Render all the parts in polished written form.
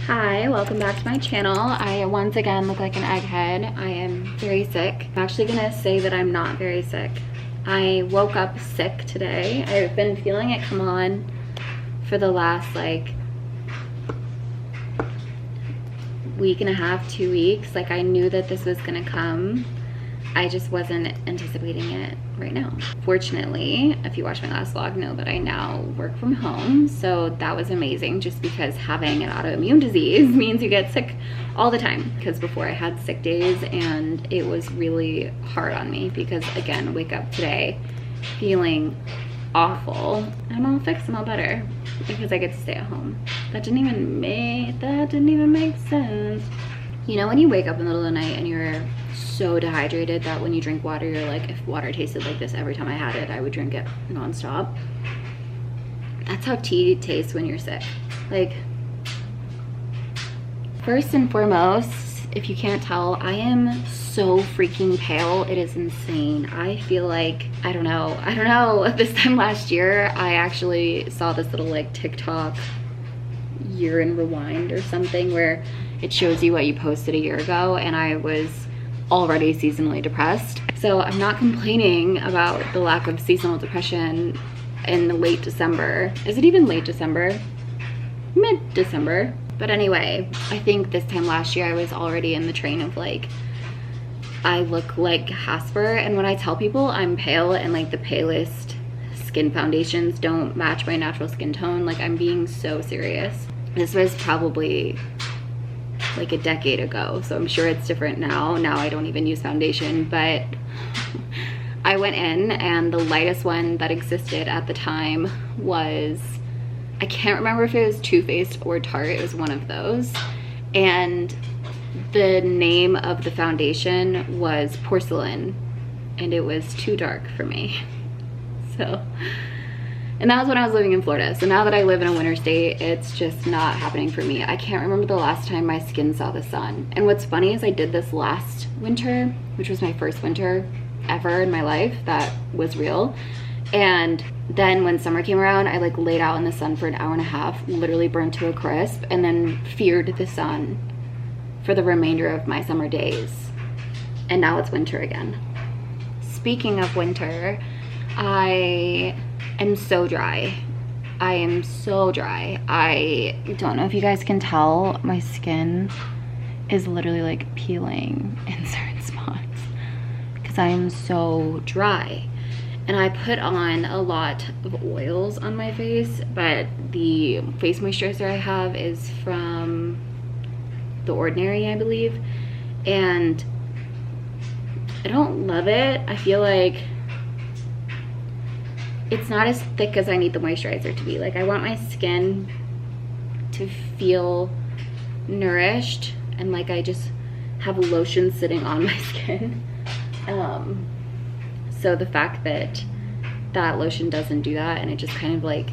Hi, welcome back to my channel. I once again look like an egghead. I am very sick. I'm actually gonna say that I'm not very sick. I woke up sick today. I've been feeling it come on for the last like week and a half, 2 weeks. Like I knew that this was gonna come. I just wasn't anticipating it right now. Fortunately, if you watch my last vlog, know that I now work from home. So that was amazing just because having an autoimmune disease means you get sick all the time. Because before I had sick days and it was really hard on me because again, wake up today feeling awful. I'm all fixed, I'm all better because I get to stay at home. That didn't even make sense. You know when you wake up in the middle of the night and you're so dehydrated that when you drink water, you're like, if water tasted like this every time I had it, I would drink it nonstop. That's how tea tastes when you're sick. Like, first and foremost, if you can't tell, I am so freaking pale. It is insane. I feel like, I don't know. This time last year, I actually saw this little like TikTok urine rewind or something where it shows you what you posted a year ago, and I was already seasonally depressed. So I'm not complaining about the lack of seasonal depression in late December. Is it even late December? Mid-December. But anyway, I think this time last year I was already in the train of like, I look like Casper, and when I tell people I'm pale and like the palest skin foundations don't match my natural skin tone, like I'm being so serious. This was probably like a decade ago, so I'm sure it's different now. Now I don't even use foundation, but I went in and the lightest one that existed at the time was, I can't remember if it was Too Faced or Tarte, it was one of those, and the name of the foundation was Porcelain, and it was too dark for me. So, and that was when I was living in Florida. So now that I live in a winter state, it's just not happening for me. I can't remember the last time my skin saw the sun. And what's funny is I did this last winter, which was my first winter ever in my life that was real. And then when summer came around, I like laid out in the sun for an hour and a half, literally burned to a crisp, and then feared the sun for the remainder of my summer days. And now it's winter again. Speaking of winter, I am so dry. I am so dry. I don't know if you guys can tell, my skin is literally like peeling in certain spots because I am so dry. And I put on a lot of oils on my face, but the face moisturizer I have is from The Ordinary, I believe, and I don't love it. I feel like it's not as thick as I need the moisturizer to be. Like I want my skin to feel nourished and like I just have lotion sitting on my skin. So the fact that that lotion doesn't do that and it just kind of like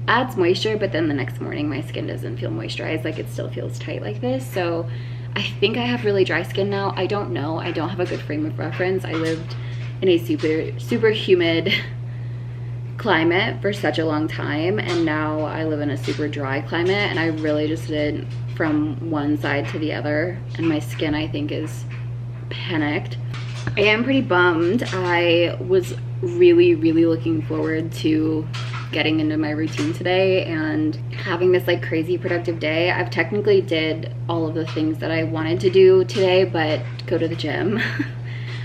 adds moisture, but then the next morning my skin doesn't feel moisturized, like it still feels tight like this. So I think I have really dry skin now. I don't know. I don't have a good frame of reference. I lived in a super humid climate for such a long time, and now I live in a super dry climate, and I really just did from one side to the other, and my skin I think is panicked. I am pretty bummed. I was really looking forward to getting into my routine today and having this like crazy productive day. I've technically did all of the things that I wanted to do today, but go to the gym.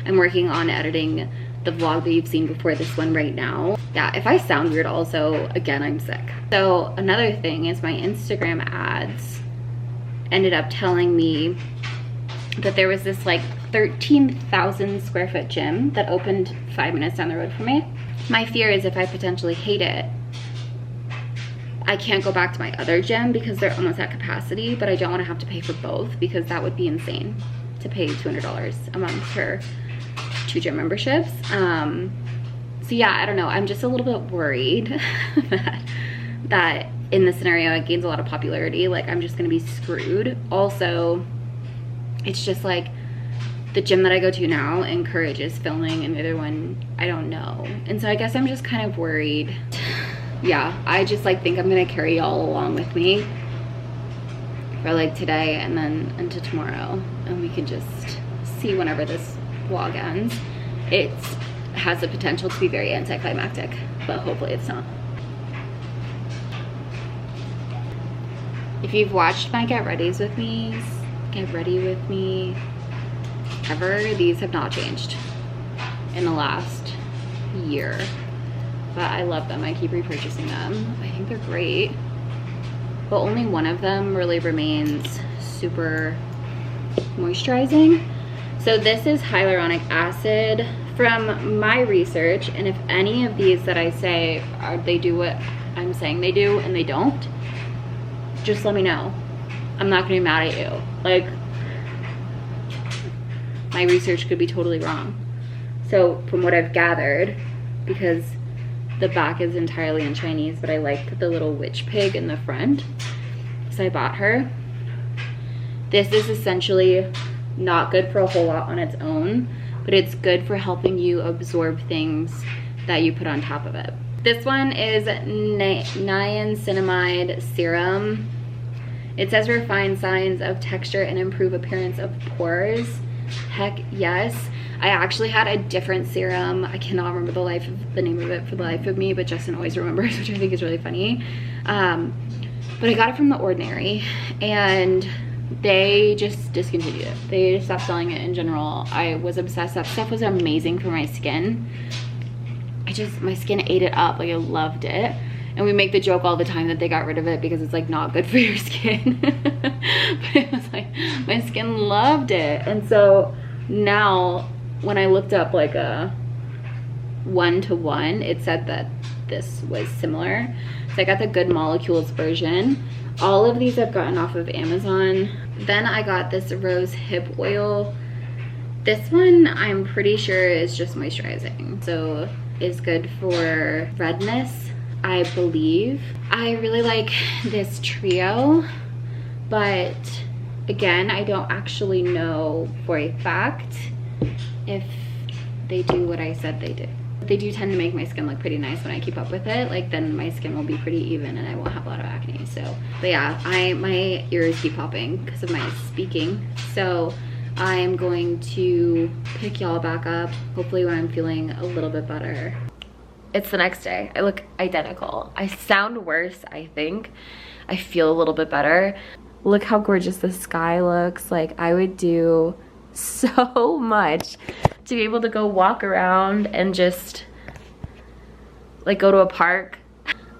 I'm working on editing the vlog that you've seen before this one right now. Yeah, if I sound weird also, again, I'm sick. So another thing is my Instagram ads ended up telling me that there was this like 13,000 square foot gym that opened 5 minutes down the road from me. My fear is if I potentially hate it, I can't go back to my other gym because they're almost at capacity, but I don't want to have to pay for both because that would be insane to pay $200 a month for 2 gym memberships. So yeah, I don't know. I'm just a little bit worried that in this scenario it gains a lot of popularity. Like I'm just gonna be screwed. Also, it's just like the gym that I go to now encourages filming and the other one, I don't know. And so I guess I'm just kind of worried. Yeah, I just like think I'm gonna carry y'all along with me for like today and then into tomorrow, and we can just see whenever this vlog ends. It has the potential to be very anticlimactic, but hopefully it's not. If you've watched my get ready with me ever, these have not changed in the last year, but I love them. I keep repurchasing them. I think they're great, but only one of them really remains super moisturizing. So this is hyaluronic acid. From my research, and if any of these that I say they do what I'm saying they do and they don't, just let me know. I'm not gonna be mad at you. Like, my research could be totally wrong. So from what I've gathered, because the back is entirely in Chinese, but I liked the little witch pig in the front, so I bought her. This is essentially not good for a whole lot on its own, but it's good for helping you absorb things that you put on top of it. This one is niacinamide serum. It says refine signs of texture and improve appearance of pores. Heck yes. I actually had a different serum. I cannot remember the name of it for the life of me, but Justin always remembers, which I think is really funny. But I got it from The Ordinary, and they just discontinued it. They just stopped selling it in general. I was obsessed. That stuff was amazing for my skin. My skin ate it up. Like, I loved it. And we make the joke all the time that they got rid of it because it's like not good for your skin. But it was like, my skin loved it. And so now when I looked up like a 1-to-1, it said that this was similar. So I got the Good Molecules version. All of these I've gotten off of Amazon. Then I got this rose hip oil. This one I'm pretty sure is just moisturizing, so it's good for redness, I believe. I really like this trio, but again, I don't actually know for a fact if they do what I said they do. They do tend to make my skin look pretty nice when I keep up with it. Like, then my skin will be pretty even and I won't have a lot of acne. So, but yeah, my ears keep popping because of my speaking. So I'm going to pick y'all back up, hopefully when I'm feeling a little bit better. It's the next day. I look identical. I sound worse, I think. I feel a little bit better. Look how gorgeous the sky looks. Like, I would do so much to be able to go walk around and just like go to a park.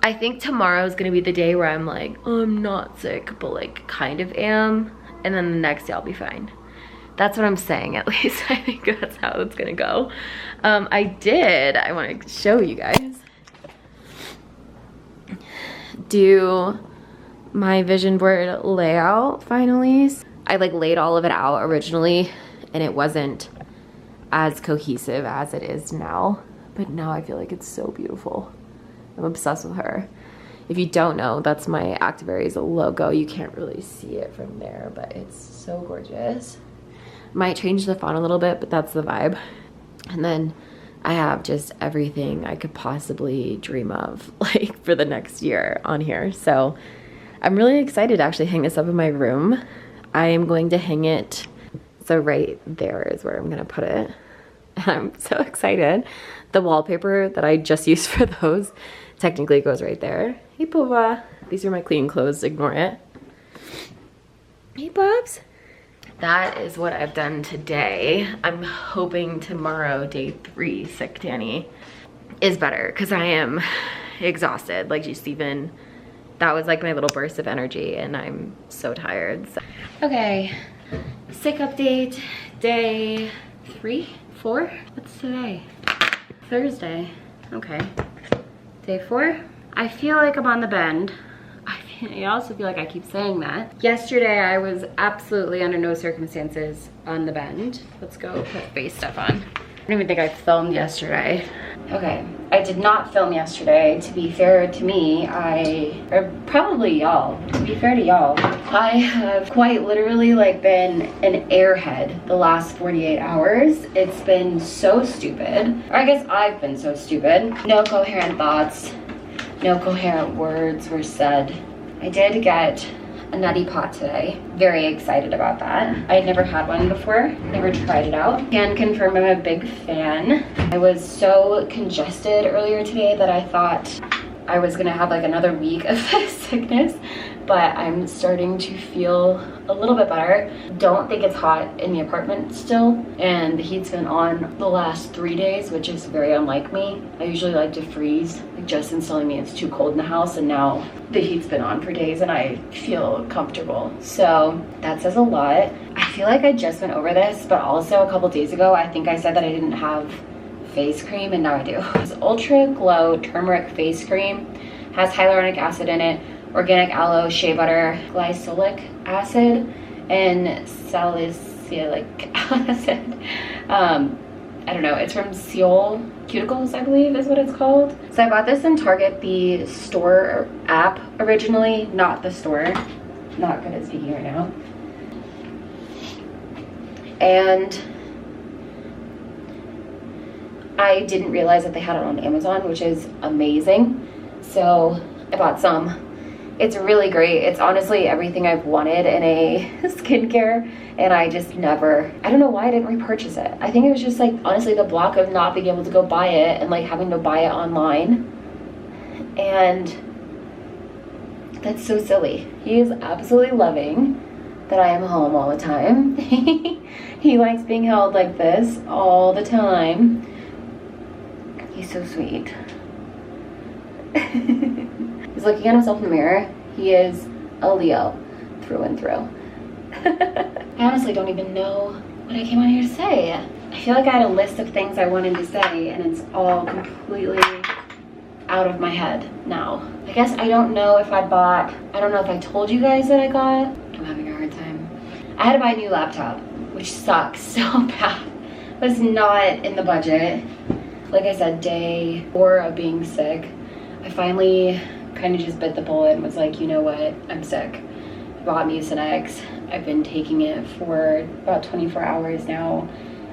I think tomorrow is gonna be the day where I'm like, oh, I'm not sick, but like kind of am. And then the next day I'll be fine. That's what I'm saying, at least. I think that's how it's gonna go. I wanna show you guys, do my vision board layout finally. I like laid all of it out originally and it wasn't as cohesive as it is now, but now I feel like it's so beautiful. I'm obsessed with her. If you don't know, that's my ACTIVEARIES logo. You can't really see it from there, but it's so gorgeous. Might change the font a little bit, but that's the vibe. And then I have just everything I could possibly dream of, like, for the next year on here. So I'm really excited to actually hang this up in my room. I am going to hang it, so right there is where I'm gonna put it. I'm so excited. The wallpaper that I just used for those technically goes right there. Hey, Pova. These are my clean clothes, ignore it. Hey, Bubs. That is what I've done today. I'm hoping tomorrow, day 3, sick Danny, is better because I am exhausted. Like, just even, that was like my little burst of energy and I'm so tired. So. Okay, sick update, day 3, 4? What's today? Thursday. Okay, day 4. I feel like I'm on the bend. I also feel like I keep saying that. Yesterday I was absolutely under no circumstances on the bend. Let's go put face stuff on. I don't even think I filmed yesterday. Okay, I did not film yesterday. To be fair to me, or probably y'all, to be fair to y'all, I have quite literally like been an airhead the last 48 hours. It's been so stupid. Or I guess I've been so stupid. No coherent thoughts, no coherent words were said. I did get a neti pot today. Very excited about that. I had never had one before, never tried it out. Can confirm I'm a big fan. I was so congested earlier today that I thought I was gonna have like another week of sickness, but I'm starting to feel a little bit better. Don't think it's hot in the apartment still, and the heat's been on the last 3 days, which is very unlike me. I usually like to freeze. Like Justin's telling me it's too cold in the house, and now the heat's been on for days and I feel comfortable. So that says a lot. I feel like I just went over this, but also a couple days ago, I think I said that I didn't have face cream, and now I do. This Ultra Glow Turmeric Face Cream has hyaluronic acid in it, organic aloe, shea butter, glycolic acid, and salicylic acid. I don't know, it's from Seal Cuticles, I believe is what it's called. So I bought this in Target, the store app originally, not the store. Not good at speaking right now. And I didn't realize that they had it on Amazon, which is amazing. So I bought some. It's really great. It's honestly everything I've wanted in a skincare, and I just never, I don't know why I didn't repurchase it. I think it was just like, honestly, the block of not being able to go buy it and like having to buy it online. And that's so silly. He is absolutely loving that I am home all the time. He likes being held like this all the time. He's so sweet. He's looking at himself in the mirror. He is a Leo through and through. I honestly don't even know what I came on here to say. I feel like I had a list of things I wanted to say, and it's all completely out of my head now. I guess I don't know if I bought, I don't know if I told you guys that I got. I'm having a hard time. I had to buy a new laptop, which sucks so bad. It was not in the budget. Like I said, day 4 of being sick, I finally kind of just bit the bullet and was like, you know what, I'm sick. I bought Mucinex. I've been taking it for about 24 hours now.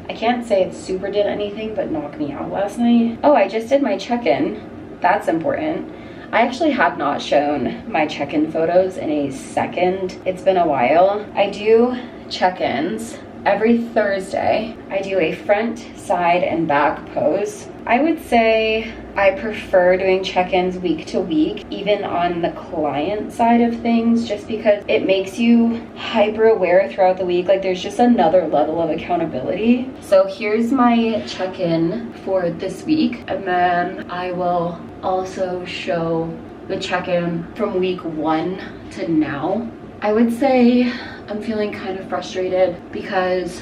I can't say it super did anything, but knocked me out last night. Oh, I just did my check-in. That's important. I actually have not shown my check-in photos in a second. It's been a while. I do check-ins every Thursday. I do a front, side, and back pose. I would say I prefer doing check-ins week to week, even on the client side of things, just because it makes you hyper aware throughout the week. Like there's just another level of accountability. So here's my check-in for this week, and then I will also show the check-in from week 1 to now. I would say I'm feeling kind of frustrated because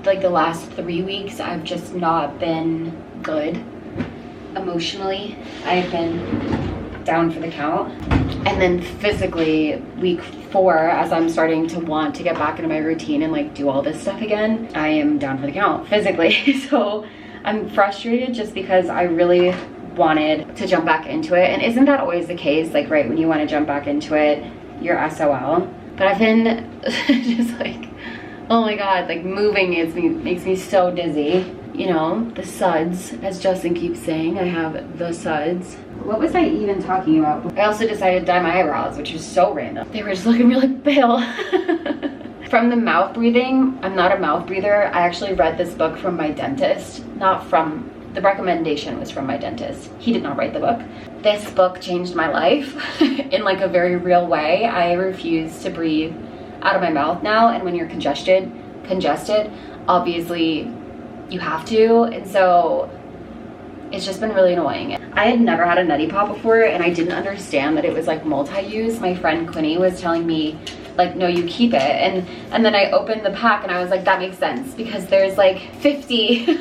like the last 3 weeks I've just not been good emotionally. I've been down for the count, and then physically week 4, as I'm starting to want to get back into my routine and like do all this stuff again, I am down for the count physically. So I'm frustrated just because I really wanted to jump back into it, and isn't that always the case? Like right when you want to jump back into it, you're SOL. But I've been just like, oh my god, like moving makes me so dizzy. You know, the suds, as Justin keeps saying, I have the suds. What was I even talking about? I also decided to dye my eyebrows, which is so random. They were just looking really pale. From the mouth breathing, I'm not a mouth breather. I actually read this book from my dentist, not from, the recommendation was from my dentist. He did not write the book. This book changed my life in like a very real way. I refuse to breathe out of my mouth now, and when you're congested, obviously you have to, and so it's just been really annoying. I had never had a neti pot before, and I didn't understand that it was like multi-use. My friend Quinny was telling me like, no, you keep it, and then I opened the pack and I was like, that makes sense, because there's like 50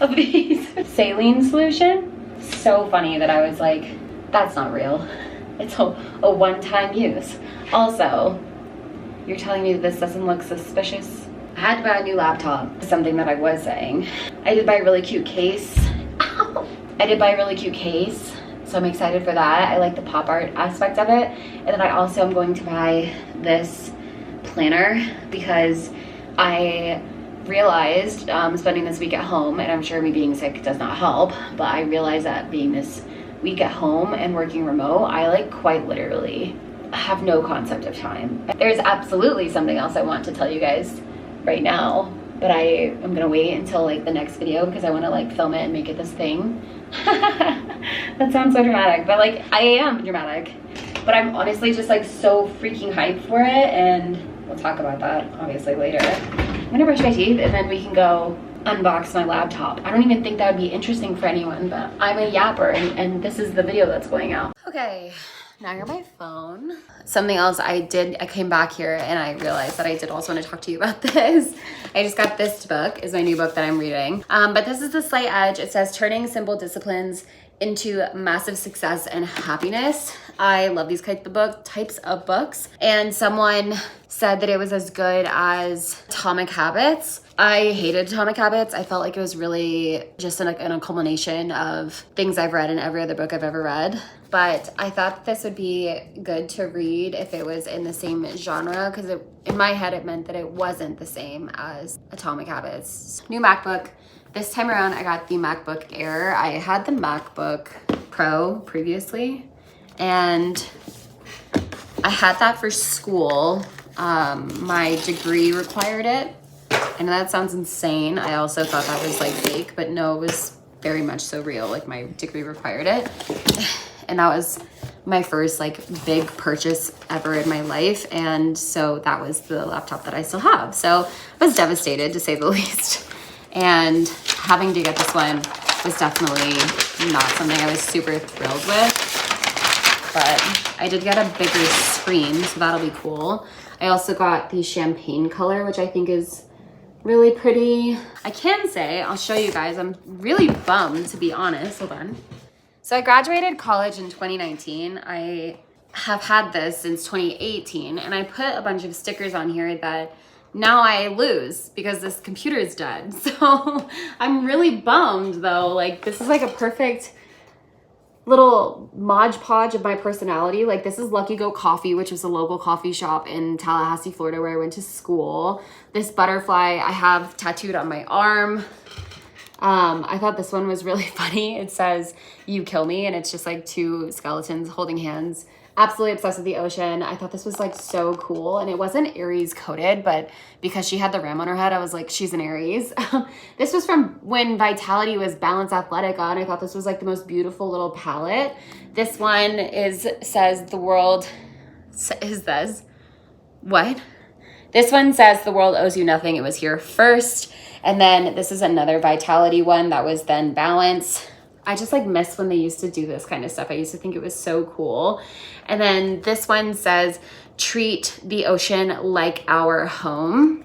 of these saline solution. So funny that I was like, that's not real. It's a one-time use. Also, you're telling me this doesn't look suspicious? I had to buy a new laptop, something that I was saying. I did buy a really cute case. Ow! I did buy a really cute case, so I'm excited for that. I like the pop art aspect of it. And then I also am going to buy this planner because I realized spending this week at home, and I'm sure me being sick does not help, but I realized that being this week at home and working remote, I like quite literally have no concept of time. There's absolutely something else I want to tell you guys right now, but I am gonna wait until like the next video because I want to like film it and make it this thing. That sounds so dramatic, but like I am dramatic. But I'm honestly just like so freaking hyped for it, and we'll talk about that obviously later. I'm gonna brush my teeth and then we can go unbox my laptop. I don't even think that would be interesting for anyone, but I'm a yapper and this is the video that's going out. Okay, now you're my phone. Something else I came back here and I realized that I did also want to talk to you about this. I just got this book, is my new book that I'm reading. But this is The Slight Edge. It says turning simple disciplines into massive success and happiness. I love these types of books. And someone said that it was as good as Atomic Habits. I hated Atomic Habits. I felt like it was really just a culmination of things I've read in every other book I've ever read. But I thought this would be good to read if it was in the same genre, because in my head it meant that it wasn't the same as Atomic Habits. New MacBook. This time around I got the MacBook Air. I had the MacBook Pro previously, and I had that for school. My degree required it. I know that sounds insane. I also thought that was like fake, but no, it was very much so real. Like my degree required it. And that was my first like big purchase ever in my life. And so that was the laptop that I still have. So I was devastated to say the least. And having to get this one was definitely not something I was super thrilled with. But I did get a bigger screen, so that'll be cool. I also got the champagne color, which I think is really pretty. I can say, I'll show you guys, I'm really bummed to be honest. Hold on. So I graduated college in 2019. I have had this since 2018, and I put a bunch of stickers on here that now I lose because this computer is dead. So I'm really bummed though. Like this is like a perfect little Mod Podge of my personality. Like this is Lucky Go Coffee, which is a local coffee shop in Tallahassee, Florida, where I went to school. This butterfly I have tattooed on my arm. I thought this one was really funny. It says, "You kill me," and it's just like two skeletons holding hands. Absolutely obsessed with the ocean. I thought this was like so cool, and it wasn't Aries coded, but because she had the ram on her head, I was like, she's an Aries. This was from when Vitality was Balance Athletica, and I thought this was like the most beautiful little palette. This one says the world what? This one says the world owes you nothing. It was here first. And then this is another Vitality one that was then Balance. I just like miss when they used to do this kind of stuff. I used to think it was so cool. And then this one says, treat the ocean like our home.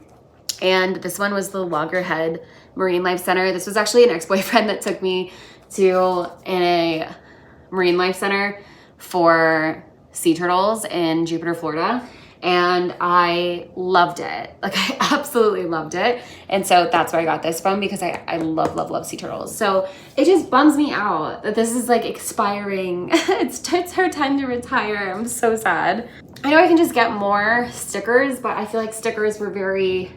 And this one was the Loggerhead Marine Life Center. This was actually an ex-boyfriend that took me to a marine life center for sea turtles in Jupiter, Florida. And I loved it. Like I absolutely loved it. And so that's where I got this from, because I love sea turtles. So it just bums me out that this is like expiring. It's her time to retire. I'm so sad. I know I can just get more stickers, but I feel like stickers were very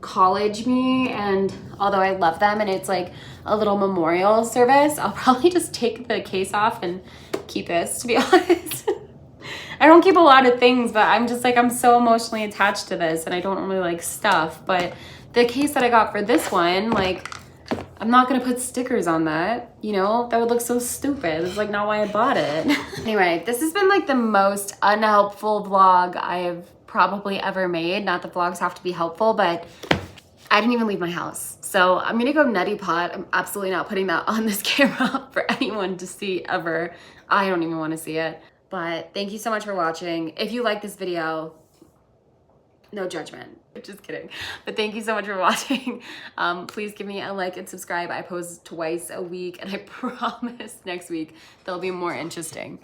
college me, and although I love them and it's like a little memorial service, I'll probably just take the case off and keep this, to be honest. I don't keep a lot of things, but I'm just like, I'm so emotionally attached to this, and I don't really like stuff. But the case that I got for this one, like, I'm not gonna put stickers on that, you know? That would look so stupid. It's like not why I bought it. Anyway, this has been like the most unhelpful vlog I've probably ever made. Not that vlogs have to be helpful, but I didn't even leave my house. So I'm gonna go nutty pot. I'm absolutely not putting that on this camera for anyone to see ever. I don't even wanna see it. But thank you so much for watching. If you like this video, no judgment, just kidding. But thank you so much for watching. Please give me a like and subscribe. I post twice a week, and I promise next week they'll be more interesting.